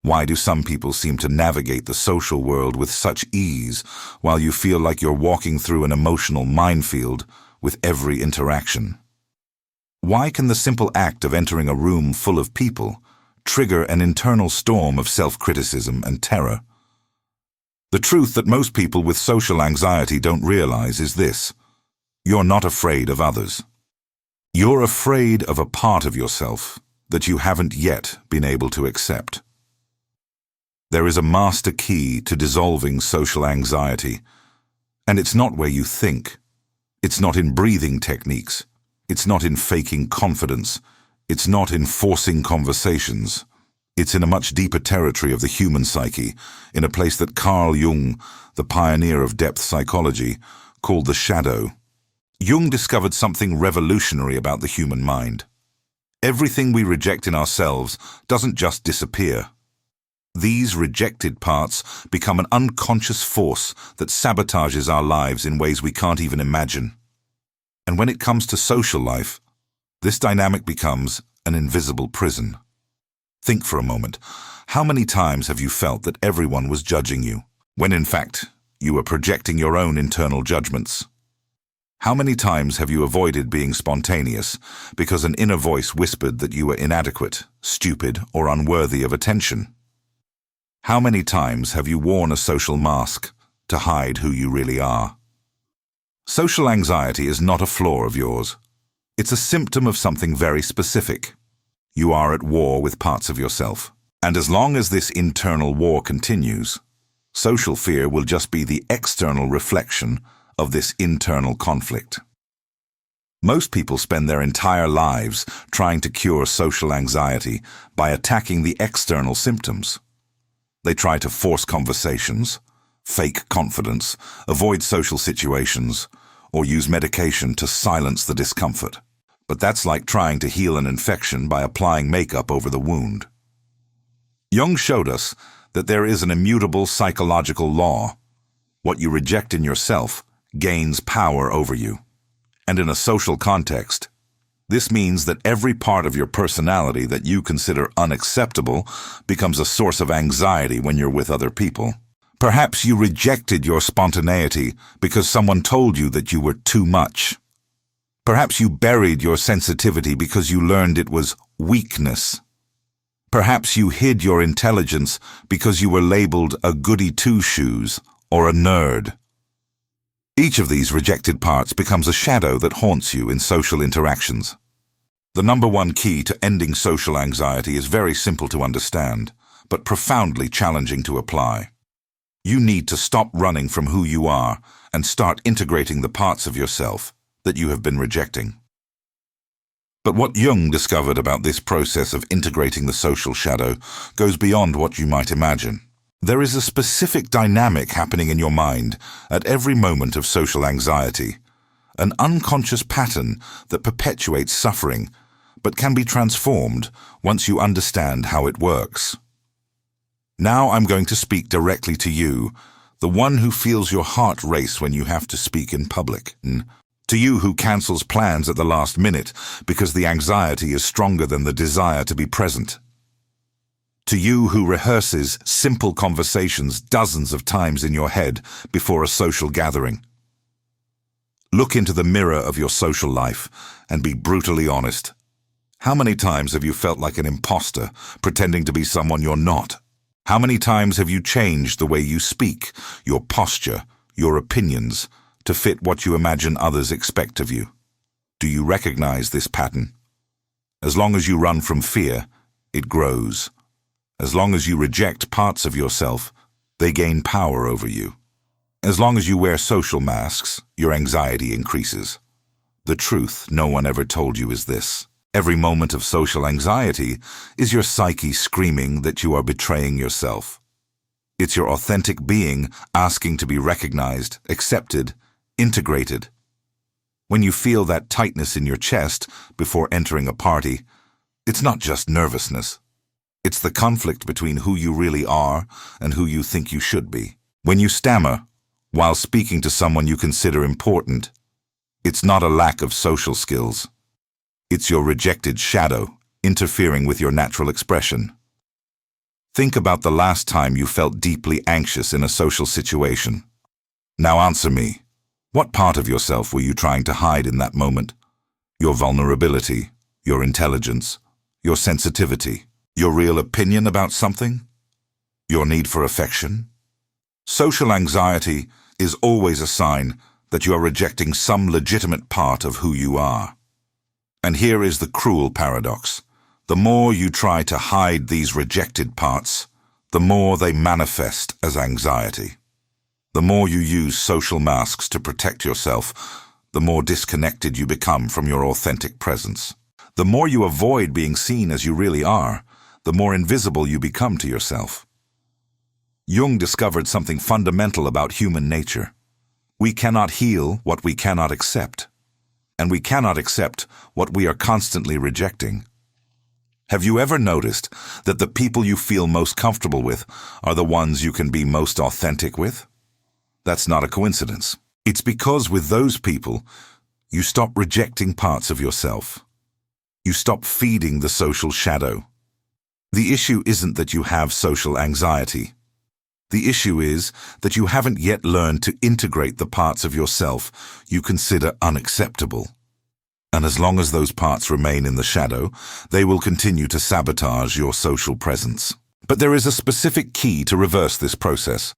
Why do some people seem to navigate the social world with such ease, while you feel like you're walking through an emotional minefield with every interaction? Why can the simple act of entering a room full of people trigger an internal storm of self-criticism and terror? The truth that most people with social anxiety don't realize is this: you're not afraid of others. You're afraid of a part of yourself that you haven't yet been able to accept. There is a master key to dissolving social anxiety, and it's not where you think. It's not in breathing techniques. It's not in faking confidence. It's not in forcing conversations. It's in a much deeper territory of the human psyche, in a place that Carl Jung, the pioneer of depth psychology, called the shadow. Jung discovered something revolutionary about the human mind. Everything we reject in ourselves doesn't just disappear. These rejected parts become an unconscious force that sabotages our lives in ways we can't even imagine. And when it comes to social life, this dynamic becomes an invisible prison. Think for a moment. How many times have you felt that everyone was judging you, when in fact you were projecting your own internal judgments? How many times have you avoided being spontaneous because an inner voice whispered that you were inadequate, stupid, or unworthy of attention? How many times have you worn a social mask to hide who you really are? Social anxiety is not a flaw of yours. It's a symptom of something very specific. You are at war with parts of yourself. And as long as this internal war continues, social fear will just be the external reflection of this internal conflict. Most people spend their entire lives trying to cure social anxiety by attacking the external symptoms. They try to force conversations, fake confidence, avoid social situations, or use medication to silence the discomfort. But that's like trying to heal an infection by applying makeup over the wound. Jung showed us that there is an immutable psychological law. What you reject in yourself gains power over you. And in a social context, this means that every part of your personality that you consider unacceptable becomes a source of anxiety when you're with other people. Perhaps you rejected your spontaneity because someone told you that you were too much. Perhaps you buried your sensitivity because you learned it was weakness. Perhaps you hid your intelligence because you were labeled a goody two-shoes or a nerd. Each of these rejected parts becomes a shadow that haunts you in social interactions. The number one key to ending social anxiety is very simple to understand, but profoundly challenging to apply. You need to stop running from who you are and start integrating the parts of yourself that you have been rejecting. But what Jung discovered about this process of integrating the social shadow goes beyond what you might imagine. There is a specific dynamic happening in your mind at every moment of social anxiety, an unconscious pattern that perpetuates suffering, but can be transformed once you understand how it works. Now I'm going to speak directly to you, the one who feels your heart race when you have to speak in public. To you who cancels plans at the last minute because the anxiety is stronger than the desire to be present. To you who rehearses simple conversations dozens of times in your head before a social gathering. Look into the mirror of your social life and be brutally honest. How many times have you felt like an imposter, pretending to be someone you're not? How many times have you changed the way you speak, your posture, your opinions, to fit what you imagine others expect of you? Do you recognize this pattern? As long as you run from fear, it grows. As long as you reject parts of yourself, they gain power over you. As long as you wear social masks, your anxiety increases. The truth no one ever told you is this: every moment of social anxiety is your psyche screaming that you are betraying yourself. It's your authentic being asking to be recognized, accepted, integrated. When you feel that tightness in your chest before entering a party, it's not just nervousness. It's the conflict between who you really are and who you think you should be. When you stammer while speaking to someone you consider important, it's not a lack of social skills. It's your rejected shadow interfering with your natural expression. Think about the last time you felt deeply anxious in a social situation. Now answer me. What part of yourself were you trying to hide in that moment? Your vulnerability, your intelligence, your sensitivity, your real opinion about something? Your need for affection? Social anxiety is always a sign that you are rejecting some legitimate part of who you are. And here is the cruel paradox. The more you try to hide these rejected parts, the more they manifest as anxiety. The more you use social masks to protect yourself, the more disconnected you become from your authentic presence. The more you avoid being seen as you really are, the more invisible you become to yourself. Jung discovered something fundamental about human nature. We cannot heal what we cannot accept, and we cannot accept what we are constantly rejecting. Have you ever noticed that the people you feel most comfortable with are the ones you can be most authentic with? That's not a coincidence. It's because with those people, you stop rejecting parts of yourself. You stop feeding the social shadow. The issue isn't that you have social anxiety. The issue is that you haven't yet learned to integrate the parts of yourself you consider unacceptable. And as long as those parts remain in the shadow, they will continue to sabotage your social presence. But there is a specific key to reverse this process.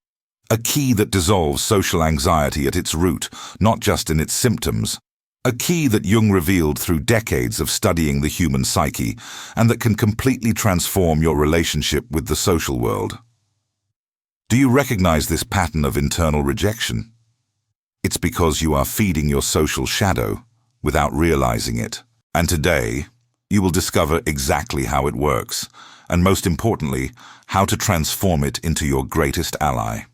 A key that dissolves social anxiety at its root, not just in its symptoms. A key that Jung revealed through decades of studying the human psyche, and that can completely transform your relationship with the social world. Do you recognize this pattern of internal rejection? It's because you are feeding your social shadow without realizing it. And today, you will discover exactly how it works, and most importantly, how to transform it into your greatest ally.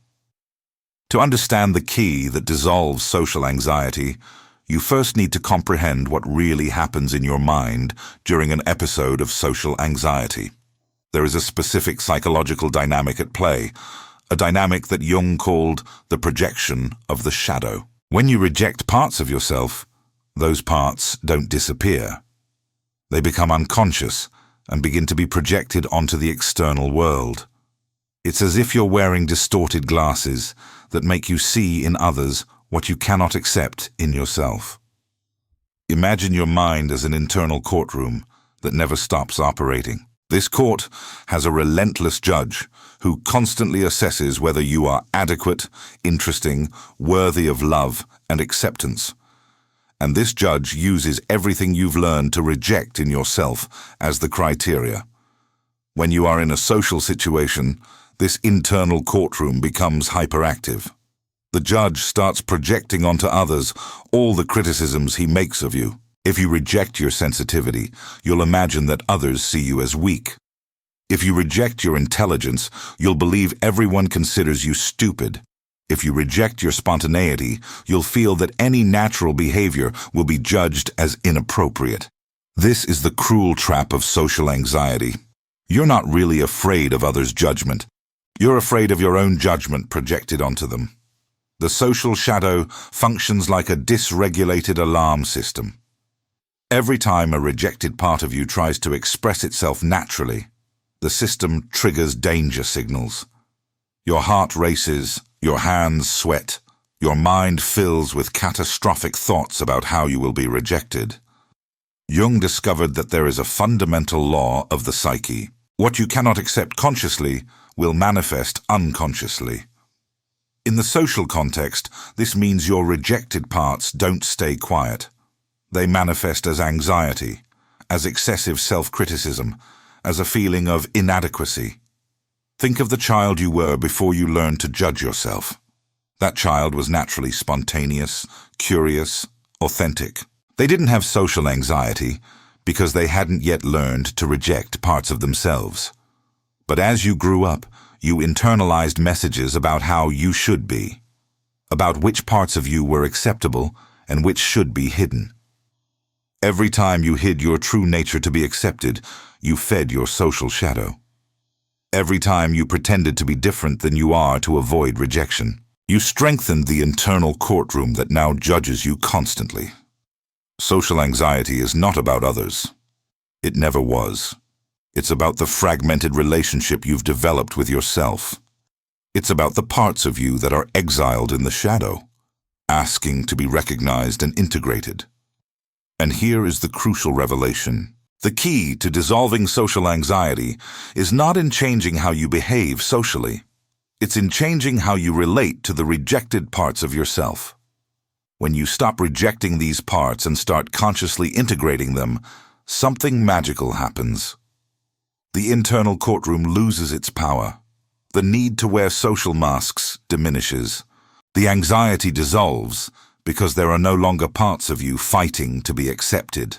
To understand the key that dissolves social anxiety, you first need to comprehend what really happens in your mind during an episode of social anxiety. There is a specific psychological dynamic at play, a dynamic that Jung called the projection of the shadow. When you reject parts of yourself, those parts don't disappear. They become unconscious and begin to be projected onto the external world. It's as if you're wearing distorted glasses that make you see in others what you cannot accept in yourself. Imagine your mind as an internal courtroom that never stops operating. This court has a relentless judge who constantly assesses whether you are adequate, interesting, worthy of love and acceptance. And this judge uses everything you've learned to reject in yourself as the criteria. When you are in a social situation, this internal courtroom becomes hyperactive. The judge starts projecting onto others all the criticisms he makes of you. If you reject your sensitivity, you'll imagine that others see you as weak. If you reject your intelligence, you'll believe everyone considers you stupid. If you reject your spontaneity, you'll feel that any natural behavior will be judged as inappropriate. This is the cruel trap of social anxiety. You're not really afraid of others' judgment. You're afraid of your own judgment projected onto them. The social shadow functions like a dysregulated alarm system. Every time a rejected part of you tries to express itself naturally, the system triggers danger signals. Your heart races, your hands sweat, your mind fills with catastrophic thoughts about how you will be rejected. Jung discovered that there is a fundamental law of the psyche. What you cannot accept consciously will manifest unconsciously. In the social context, this means your rejected parts don't stay quiet. They manifest as anxiety, as excessive self-criticism, as a feeling of inadequacy. Think of the child you were before you learned to judge yourself. That child was naturally spontaneous, curious, authentic. They didn't have social anxiety because they hadn't yet learned to reject parts of themselves. But as you grew up, you internalized messages about how you should be, about which parts of you were acceptable and which should be hidden. Every time you hid your true nature to be accepted, you fed your social shadow. Every time you pretended to be different than you are to avoid rejection, you strengthened the internal courtroom that now judges you constantly. Social anxiety is not about others. It never was. It's about the fragmented relationship you've developed with yourself. It's about the parts of you that are exiled in the shadow, asking to be recognized and integrated. And here is the crucial revelation. The key to dissolving social anxiety is not in changing how you behave socially. It's in changing how you relate to the rejected parts of yourself. When you stop rejecting these parts and start consciously integrating them, something magical happens. The internal courtroom loses its power. The need to wear social masks diminishes. The anxiety dissolves because there are no longer parts of you fighting to be accepted.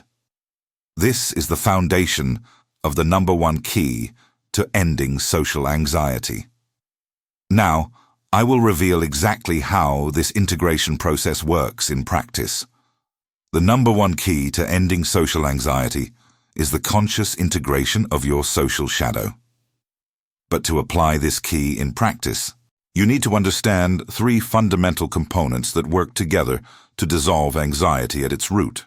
This is the foundation of the #1 key to ending social anxiety. Now, I will reveal exactly how this integration process works in practice. The #1 key to ending social anxiety is the conscious integration of your social shadow. But to apply this key in practice, you need to understand 3 fundamental components that work together to dissolve anxiety at its root.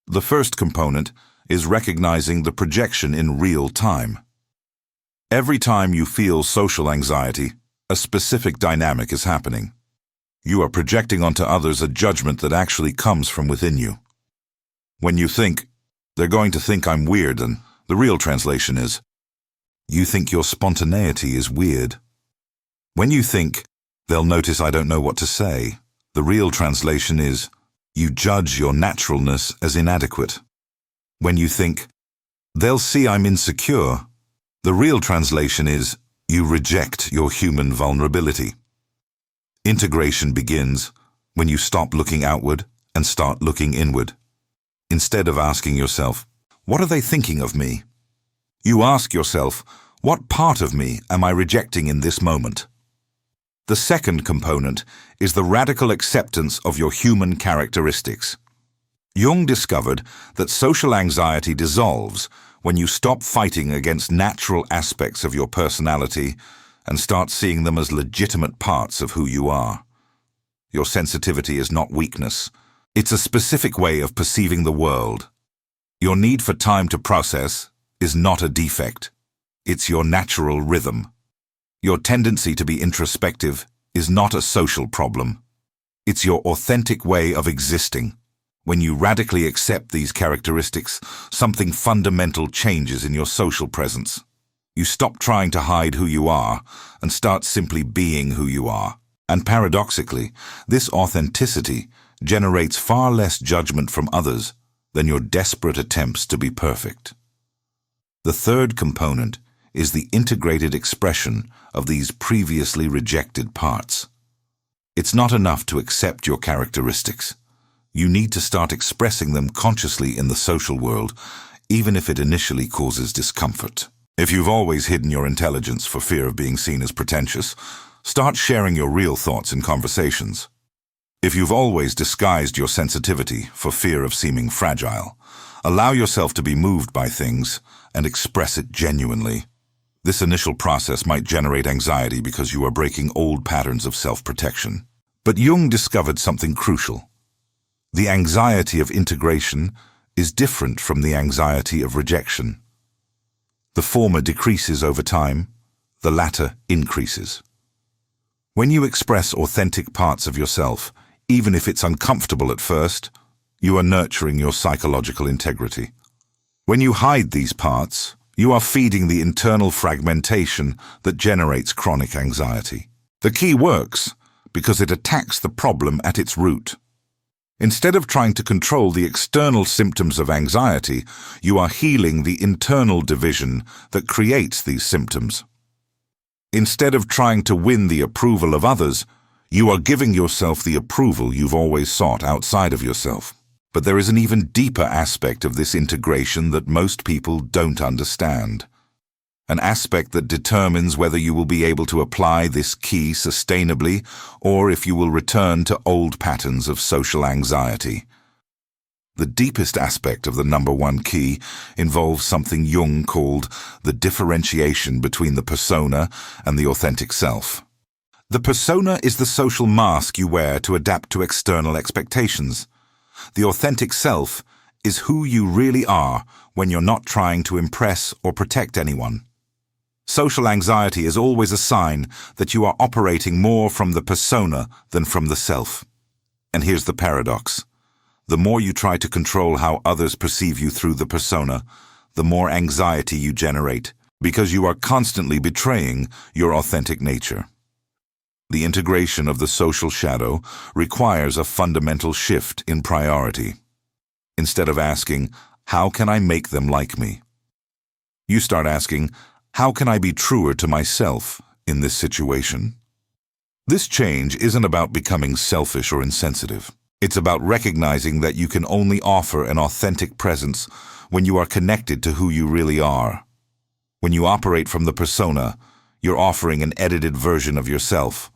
The first component is recognizing the projection in real time. Every time you feel social anxiety, a specific dynamic is happening. You are projecting onto others a judgment that actually comes from within you. When you think, "They're going to think I'm weird," and the real translation is, you think your spontaneity is weird. When you think, "They'll notice I don't know what to say," the real translation is, you judge your naturalness as inadequate. When you think, "They'll see I'm insecure," the real translation is, you reject your human vulnerability. Integration begins when you stop looking outward and start looking inward. Instead of asking yourself, "What are they thinking of me?" you ask yourself, "What part of me am I rejecting in this moment?" The second component is the radical acceptance of your human characteristics. Jung discovered that social anxiety dissolves when you stop fighting against natural aspects of your personality and start seeing them as legitimate parts of who you are. Your sensitivity is not weakness. It's a specific way of perceiving the world. Your need for time to process is not a defect. It's your natural rhythm. Your tendency to be introspective is not a social problem. It's your authentic way of existing. When you radically accept these characteristics, something fundamental changes in your social presence. You stop trying to hide who you are and start simply being who you are. And paradoxically, this authenticity generates far less judgment from others than your desperate attempts to be perfect. The third component is the integrated expression of these previously rejected parts. It's not enough to accept your characteristics. You need to start expressing them consciously in the social world, even if it initially causes discomfort. If you've always hidden your intelligence for fear of being seen as pretentious, start sharing your real thoughts in conversations. If you've always disguised your sensitivity for fear of seeming fragile, allow yourself to be moved by things and express it genuinely. This initial process might generate anxiety because you are breaking old patterns of self-protection. But Jung discovered something crucial. The anxiety of integration is different from the anxiety of rejection. The former decreases over time, the latter increases. When you express authentic parts of yourself, even if it's uncomfortable at first, you are nurturing your psychological integrity. When you hide these parts, you are feeding the internal fragmentation that generates chronic anxiety. The key works because it attacks the problem at its root. Instead of trying to control the external symptoms of anxiety, you are healing the internal division that creates these symptoms. Instead of trying to win the approval of others, you are giving yourself the approval you've always sought outside of yourself. But there is an even deeper aspect of this integration that most people don't understand. An aspect that determines whether you will be able to apply this key sustainably or if you will return to old patterns of social anxiety. The deepest aspect of the #1 key involves something Jung called the differentiation between the persona and the authentic self. The persona is the social mask you wear to adapt to external expectations. The authentic self is who you really are when you're not trying to impress or protect anyone. Social anxiety is always a sign that you are operating more from the persona than from the self. And here's the paradox. The more you try to control how others perceive you through the persona, the more anxiety you generate, because you are constantly betraying your authentic nature. The integration of the social shadow requires a fundamental shift in priority. Instead of asking, "How can I make them like me?" you start asking, "How can I be truer to myself in this situation?" This change isn't about becoming selfish or insensitive. It's about recognizing that you can only offer an authentic presence when you are connected to who you really are. When you operate from the persona, you're offering an edited version of yourself.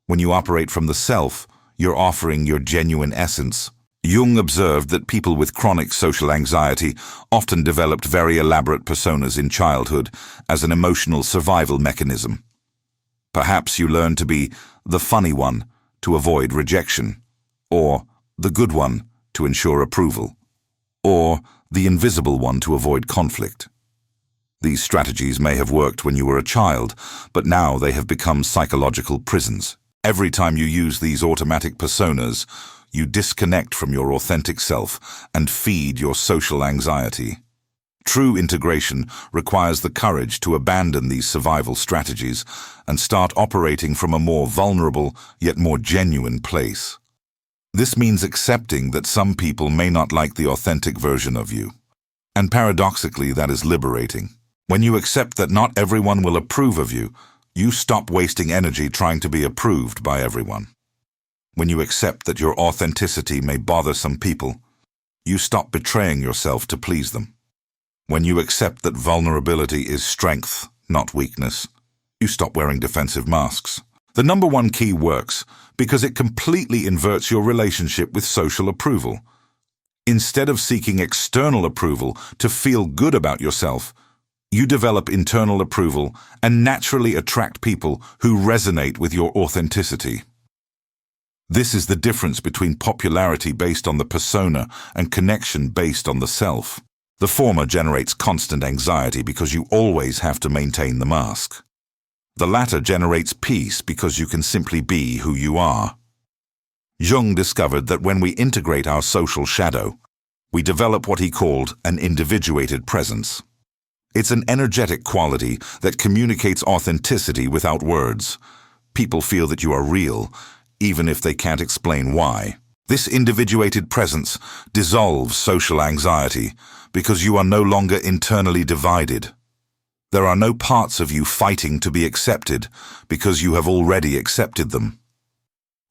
When you operate from the self, you're offering your genuine essence. Jung observed that people with chronic social anxiety often developed very elaborate personas in childhood as an emotional survival mechanism. Perhaps you learned to be the funny one to avoid rejection, or the good one to ensure approval, or the invisible one to avoid conflict. These strategies may have worked when you were a child, but now they have become psychological prisons. Every time you use these automatic personas, you disconnect from your authentic self and feed your social anxiety. True integration requires the courage to abandon these survival strategies and start operating from a more vulnerable yet more genuine place. This means accepting that some people may not like the authentic version of you. And paradoxically, that is liberating. When you accept that not everyone will approve of you, you stop wasting energy trying to be approved by everyone. When you accept that your authenticity may bother some people, you stop betraying yourself to please them. When you accept that vulnerability is strength, not weakness, you stop wearing defensive masks. The number one key works because it completely inverts your relationship with social approval. Instead of seeking external approval to feel good about yourself, you develop internal approval and naturally attract people who resonate with your authenticity. This is the difference between popularity based on the persona and connection based on the self. The former generates constant anxiety because you always have to maintain the mask. The latter generates peace because you can simply be who you are. Jung discovered that when we integrate our social shadow, we develop what he called an individuated presence. It's an energetic quality that communicates authenticity without words. People feel that you are real, even if they can't explain why. This individuated presence dissolves social anxiety because you are no longer internally divided. There are no parts of you fighting to be accepted because you have already accepted them.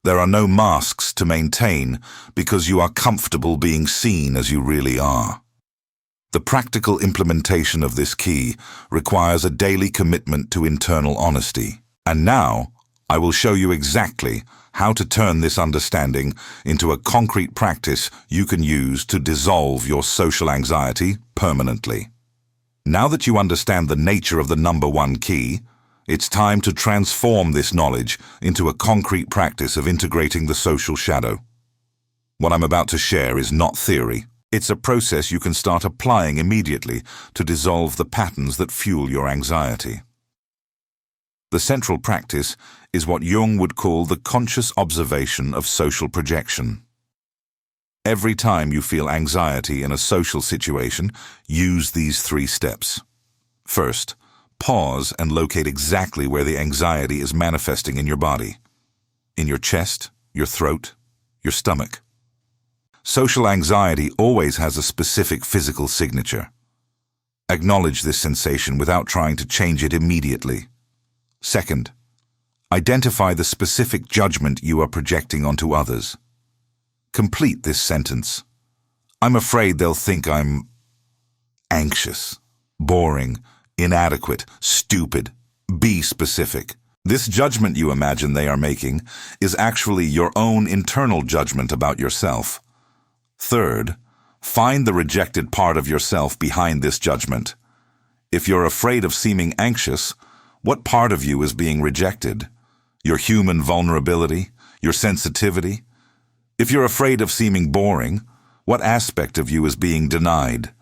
There are no masks to maintain because you are comfortable being seen as you really are. The practical implementation of this key requires a daily commitment to internal honesty. And now, I will show you exactly how to turn this understanding into a concrete practice you can use to dissolve your social anxiety permanently. Now that you understand the nature of the number one key, it's time to transform this knowledge into a concrete practice of integrating the social shadow. What I'm about to share is not theory. It's a process you can start applying immediately to dissolve the patterns that fuel your anxiety. The central practice is what Jung would call the conscious observation of social projection. Every time you feel anxiety in a social situation, use these 3 steps. First, pause and locate exactly where the anxiety is manifesting in your body. In your chest, your throat, your stomach. Social anxiety always has a specific physical signature. Acknowledge this sensation without trying to change it immediately. Second, identify the specific judgment you are projecting onto others. Complete this sentence. I'm afraid they'll think I'm anxious, boring, inadequate, stupid. Be specific. This judgment you imagine they are making is actually your own internal judgment about yourself. Third, find the rejected part of yourself behind this judgment. If you're afraid of seeming anxious, what part of you is being rejected? Your human vulnerability? Your sensitivity? If you're afraid of seeming boring, what aspect of you is being denied?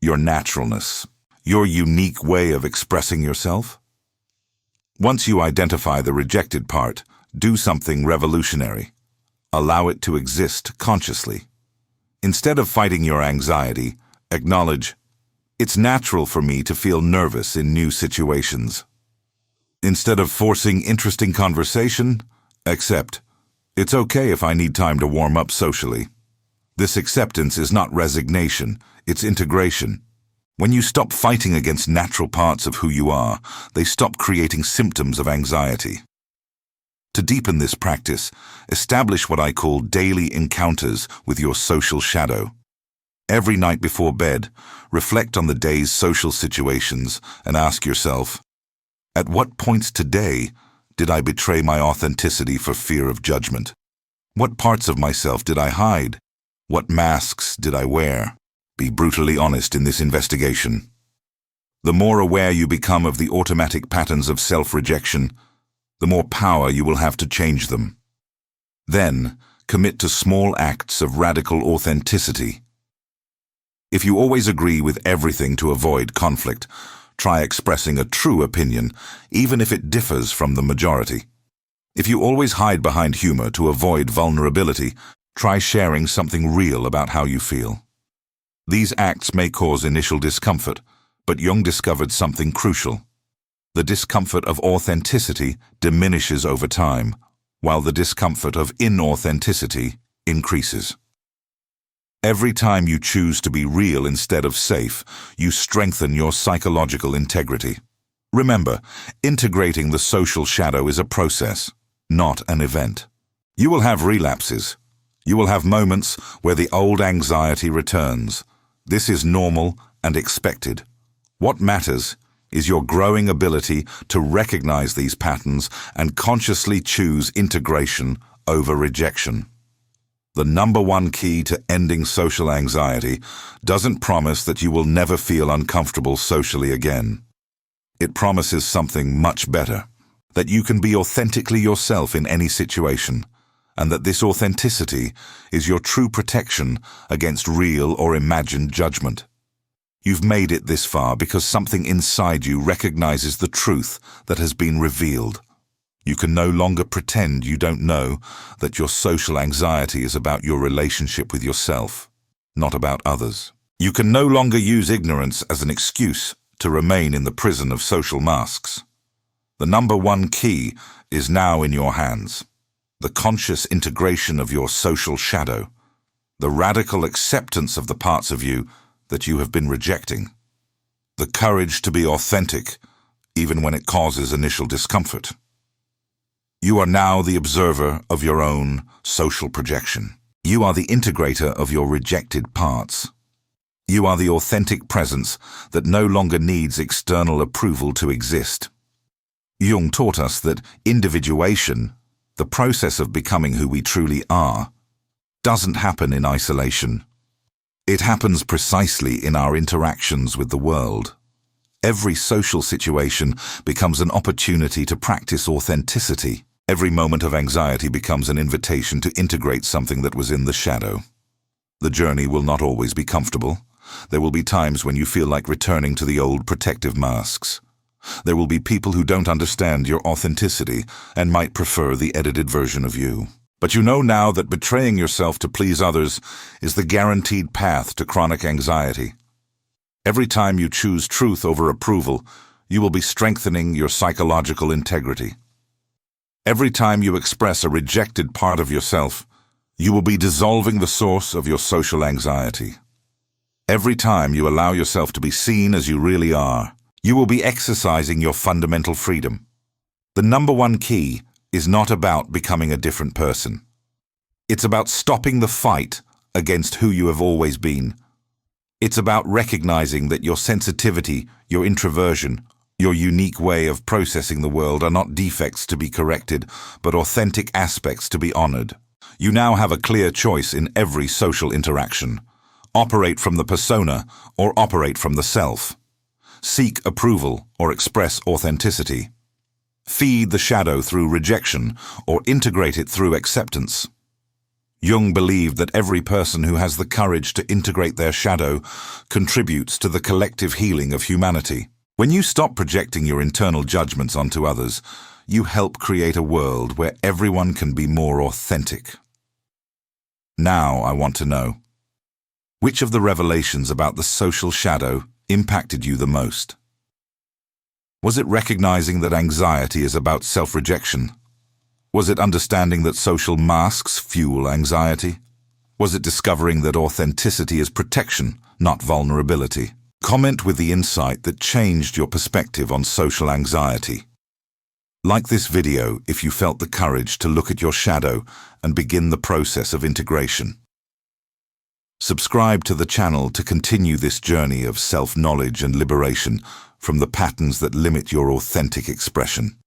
your naturalness, your unique way of expressing yourself. Once you identify the rejected part, do something revolutionary. Allow it to exist consciously. Instead of fighting your anxiety, acknowledge, it's natural for me to feel nervous in new situations. Instead of forcing interesting conversation, accept, it's okay if I need time to warm up socially. This acceptance is not resignation, it's integration. When you stop fighting against natural parts of who you are, they stop creating symptoms of anxiety. To deepen this practice, establish what I call daily encounters with your social shadow. Every night before bed, reflect on the day's social situations and ask yourself, at what points today did I betray my authenticity for fear of judgment? What parts of myself did I hide? What masks did I wear? Be brutally honest in this investigation. The more aware you become of the automatic patterns of self-rejection, the more power you will have to change them. Then, commit to small acts of radical authenticity. If you always agree with everything to avoid conflict, try expressing a true opinion, even if it differs from the majority. If you always hide behind humor to avoid vulnerability, try sharing something real about how you feel. These acts may cause initial discomfort, but Jung discovered something crucial. The discomfort of authenticity diminishes over time, while the discomfort of inauthenticity increases. Every time you choose to be real instead of safe, you strengthen your psychological integrity. Remember, integrating the social shadow is a process, not an event. You will have relapses. You will have moments where the old anxiety returns. This is normal and expected. What matters is your growing ability to recognize these patterns and consciously choose integration over rejection. The number one key to ending social anxiety doesn't promise that you will never feel uncomfortable socially again. It promises something much better, that you can be authentically yourself in any situation, and that this authenticity is your true protection against real or imagined judgment. You've made it this far because something inside you recognizes the truth that has been revealed. You can no longer pretend you don't know that your social anxiety is about your relationship with yourself, not about others. You can no longer use ignorance as an excuse to remain in the prison of social masks. The number one key is now in your hands. The conscious integration of your social shadow. The radical acceptance of the parts of you that you have been rejecting. The courage to be authentic, even when it causes initial discomfort. You are now the observer of your own social projection. You are the integrator of your rejected parts. You are the authentic presence that no longer needs external approval to exist. Jung taught us that individuation, the process of becoming who we truly are, doesn't happen in isolation. It happens precisely in our interactions with the world. Every social situation becomes an opportunity to practice authenticity. Every moment of anxiety becomes an invitation to integrate something that was in the shadow. The journey will not always be comfortable. There will be times when you feel like returning to the old protective masks. There will be people who don't understand your authenticity and might prefer the edited version of you. But you know now that betraying yourself to please others is the guaranteed path to chronic anxiety. Every time you choose truth over approval, you will be strengthening your psychological integrity. Every time you express a rejected part of yourself, you will be dissolving the source of your social anxiety. Every time you allow yourself to be seen as you really are, you will be exercising your fundamental freedom. The number one key is not about becoming a different person. It's about stopping the fight against who you have always been. It's about recognizing that your sensitivity, your introversion, your unique way of processing the world are not defects to be corrected, but authentic aspects to be honored. You now have a clear choice in every social interaction. Operate from the persona or operate from the self. Seek approval or express authenticity. Feed the shadow through rejection or integrate it through acceptance. Jung believed that every person who has the courage to integrate their shadow contributes to the collective healing of humanity. When you stop projecting your internal judgments onto others, you help create a world where everyone can be more authentic. Now I want to know, which of the revelations about the social shadow impacted you the most? Was it recognizing that anxiety is about self-rejection? Was it understanding that social masks fuel anxiety? Was it discovering that authenticity is protection, not vulnerability? Comment with the insight that changed your perspective on social anxiety. Like this video if you felt the courage to look at your shadow and begin the process of integration. Subscribe to the channel to continue this journey of self-knowledge and liberation from the patterns that limit your authentic expression.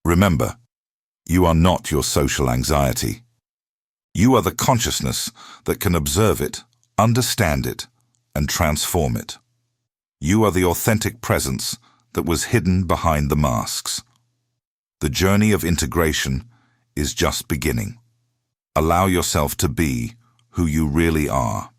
Remember, you are not your social anxiety. You are the consciousness that can observe it, understand it, and transform it. You are the authentic presence that was hidden behind the masks. The journey of integration is just beginning. Allow yourself to be who you really are.